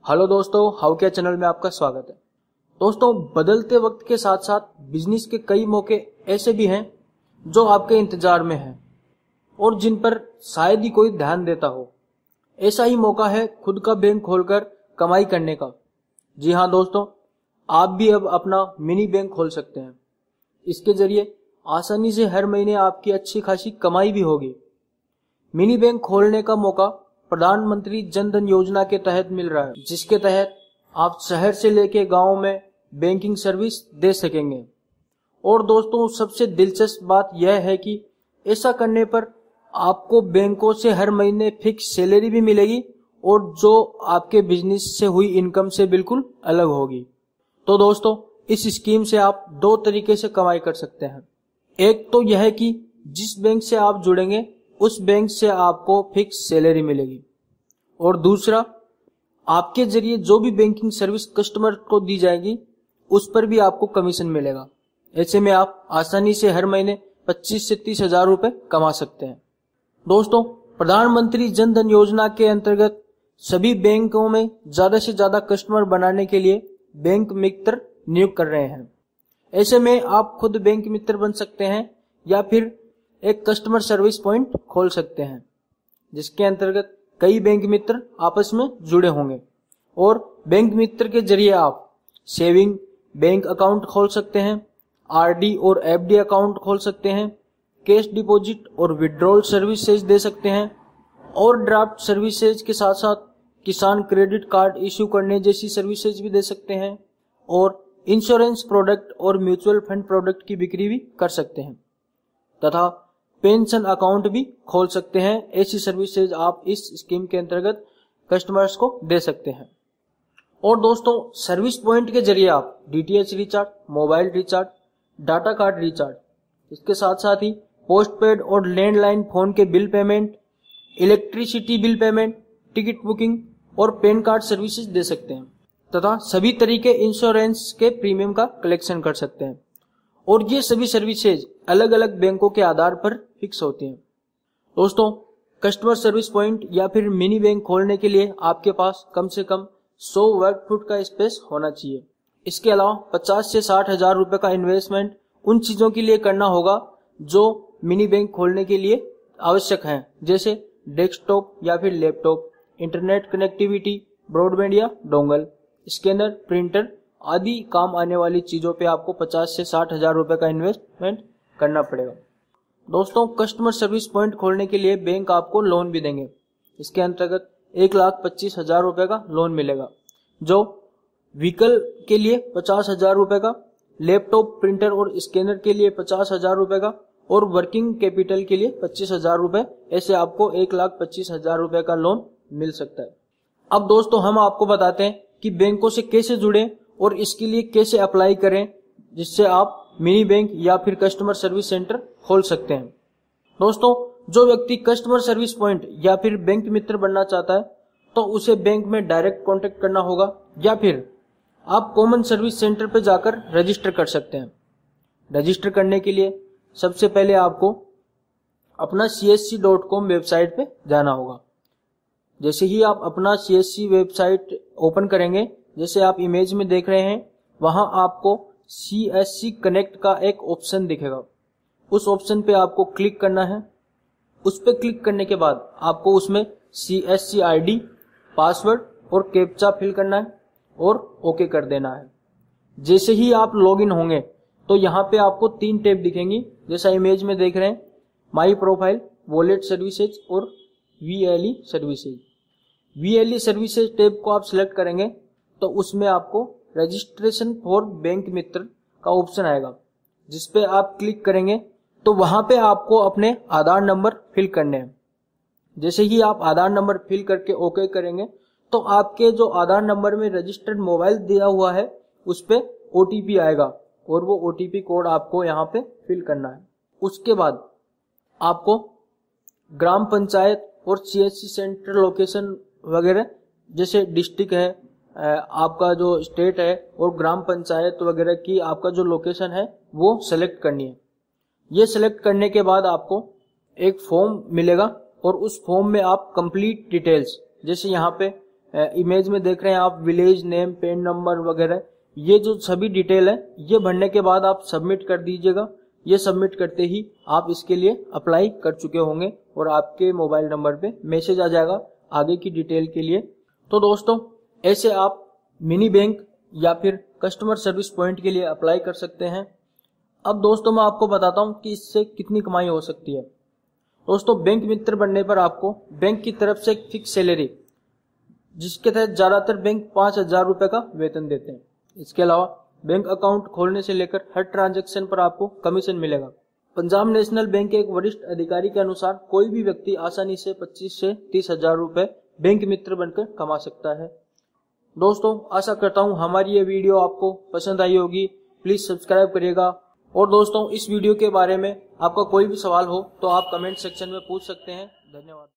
Hello दोस्तों, how क्या channel में आपका स्वागत है। दोस्तों, बदलते वक्त के साथ साथ बिजनेस के कई मौके ऐसे भी हैं जो आपके इंतजार में हैं और जिन पर शायद ही कोई ध्यान देता हो। ऐसा ही मौका है खुद का बैंक खोलकर कमाई करने का। जी हाँ दोस्तों, आप भी अब अपना मिनी बैंक खोल सकते हैं। इसके जरिए आसानी से हर महीने आपकी अच्छी खासी कमाई भी होगी। मिनी बैंक खोलने का मौका प्रधानमंत्री जन धन योजना के तहत मिल रहा है, जिसके तहत आप शहर से लेके गांव में बैंकिंग सर्विस दे सकेंगे। और दोस्तों, सबसे दिलचस्प बात यह है कि ऐसा करने पर आपको बैंकों से हर महीने फिक्स सैलरी भी मिलेगी और जो आपके बिजनेस से हुई इनकम से बिल्कुल अलग होगी। तो दोस्तों, इस स्कीम से आप दो तरीके से कमाई कर सकते हैं। एक तो यह है कि जिस बैंक से आप जुड़ेंगे उस बैंक से आपको फिक्स सैलरी मिलेगी, और दूसरा, आपके जरिए जो भी बैंकिंग सर्विस कस्टमर को दी जाएगी उस पर भी आपको कमीशन मिलेगा। ऐसे में आप आसानी से हर महीने 25 से 30 हजार रुपए कमा सकते हैं। दोस्तों, प्रधानमंत्री जन धन योजना के अंतर्गत सभी बैंकों में ज्यादा से ज्यादा कस्टमर बनाने के लिए बैंक मित्र नियुक्त कर रहे हैं। ऐसे में आप खुद बैंक मित्र बन सकते हैं या फिर एक कस्टमर सर्विस पॉइंट खोल सकते हैं, जिसके अंतर्गत कई बैंक मित्र आपस में जुड़े होंगे और बैंक मित्र के जरिए आप सेविंग बैंक अकाउंट खोल सकते हैं, आरडी और एफडी अकाउंट खोल सकते हैं, कैश डिपॉजिट और विड्रॉल सर्विसेज दे सकते हैं, और ड्राफ्ट सर्विसेज के साथ साथ किसान क्रेडिट कार्ड इश्यू करने जैसी सर्विसेज भी दे सकते हैं, और इंश्योरेंस प्रोडक्ट और म्यूचुअल फंड प्रोडक्ट की बिक्री भी कर सकते हैं, तथा पेंशन अकाउंट भी खोल सकते हैं। ऐसी सर्विसेज आप इस स्कीम के अंतर्गत कस्टमर्स को दे सकते हैं। और दोस्तों, सर्विस पॉइंट के जरिए आप DTH recharge, mobile recharge, data card recharge, इसके साथ साथ ही पोस्टपेड और लैंडलाइन फोन के bill payment, electricity bill payment, ticket booking और पैन कार्ड सर्विसेज दे सकते हैं, तथा सभी तरीके इंश्योरेंस के प्रीमियम का कलेक्शन कर सकते हैं। और ये सभी सर्विसेज अलग अलग बैंकों के आधार पर फिक्स होती हैं। दोस्तों, कस्टमर सर्विस पॉइंट या फिर मिनी बैंक खोलने के लिए आपके पास कम से कम 100 वर्ग फुट का स्पेस होना चाहिए। इसके अलावा 50 से 60 हजार रुपए का इन्वेस्टमेंट उन चीजों के लिए करना होगा जो मिनी बैंक खोलने के लिए आवश्यक हैं, जैसे डेस्कटॉप या फिर लैपटॉप, इंटरनेट कनेक्टिविटी, ब्रॉडबैंड या डोंगल, स्कैनर, प्रिंटर आदि काम आने वाली चीजों पे आपको 50 से 60 हजार रुपए का इन्वेस्टमेंट करना पड़ेगा। दोस्तों, कस्टमर सर्विस पॉइंट खोलने के लिए बैंक आपको लोन भी देंगे। इसके अंतर्गत 1,25,000 रुपए का लोन मिलेगा, जो व्हीकल के लिए 50,000 रुपए का, लैपटॉप, प्रिंटर और स्कैनर के लिए 50,000 रुपए का, और वर्किंग कैपिटल के लिए 25,000 रुपए। ऐसे आपको 1,25,000 रुपए का लोन मिल सकता है। अब दोस्तों, हम आपको बताते हैं कि बैंकों से कैसे जुड़े और इसके लिए कैसे अप्लाई करें, जिससे आप मिनी बैंक या फिर कस्टमर सर्विस सेंटर खोल सकते हैं। दोस्तों, जो व्यक्ति कस्टमर सर्विस पॉइंट या फिर बैंक मित्र बनना चाहता है तो उसे बैंक में डायरेक्ट कांटेक्ट करना होगा, या फिर आप कॉमन सर्विस सेंटर पर जाकर रजिस्टर कर सकते हैं। रजिस्टर करने के लिए सबसे पहले आपको अपना csc.com वेबसाइट पे जाना होगा। जैसे ही आप अपना csc वेबसाइट ओपन करेंगे, जैसे आप इमेज में देख रहे हैं, वहां आपको CSC कनेक्ट का एक ऑप्शन दिखेगा। उस ऑप्शन पे आपको क्लिक करना है। उस पे क्लिक करने के बाद आपको उसमें CSC ID, पासवर्ड और कैप्चा फिल करना है और ओके कर देना है। जैसे ही आप लॉगिन होंगे तो यहाँ पे आपको 3 टैब दिखेंगी, जैसा इमेज में देख रहे हैं, माई प्रोफाइल, वॉलेट सर्विसेज और VLE services. VLE services tab को आप सिलेक्ट करेंगे तो उसमें आपको रजिस्ट्रेशन फॉर बैंक मित्र का ऑप्शन आएगा, जिसपे आप क्लिक करेंगे तो वहां पे आपको अपने आधार नंबर फिल करने हैं। जैसे ही आप आधार नंबर फिल करके ओके करेंगे तो आपके जो आधार नंबर में रजिस्टर्ड मोबाइल दिया हुआ है उस पे OTP आएगा, और वो OTP कोड आपको यहाँ पे फिल करना है। उसके बाद आपको ग्राम पंचायत और CSC सेंटर लोकेशन वगैरह, जैसे डिस्ट्रिक्ट है, आपका जो स्टेट है और ग्राम पंचायत वगैरह की आपका जो लोकेशन है वो सेलेक्ट करनी है। ये सेलेक्ट करने के बाद आपको एक फॉर्म मिलेगा और उस फॉर्म में आप कंप्लीट डिटेल्स, जैसे यहाँ पे इमेज में देख रहे हैं आप विलेज नेम, पैन नंबर वगैरह, ये जो सभी डिटेल है ये भरने के बाद आप सबमिट कर दीजिएगा। ये सबमिट करते ही आप इसके लिए अप्लाई कर चुके होंगे और आपके मोबाइल नंबर पे मैसेज आ जाएगा आगे की डिटेल के लिए। तो दोस्तों ऐसे आप मिनी बैंक या फिर कस्टमर सर्विस पॉइंट के लिए अप्लाई कर सकते हैं। अब दोस्तों मैं आपको बताता हूं कि इससे कितनी कमाई हो सकती है। दोस्तों बैंक मित्र बनने पर आपको बैंक की तरफ से एक फिक्स सैलरी, जिसके तहत ज्यादातर बैंक 5,000 रुपए का वेतन देते हैं। इसके अलावा बैंक अकाउंट खोलने से लेकर हर ट्रांजैक्शन पर आपको कमीशन मिलेगा। पंजाब नेशनल बैंक के एक वरिष्ठ अधिकारी के अनुसार कोई भी व्यक्ति आसानी से 25 से 30,000 रुपए बैंक मित्र बनकर कमा सकता है। दोस्तों आशा करता हूं हमारी ये वीडियो आपको पसंद आई होगी। प्लीज सब्सक्राइब करिएगा। और दोस्तों इस वीडियो के बारे में आपका कोई भी सवाल हो तो आप कमेंट सेक्शन में पूछ सकते हैं। धन्यवाद।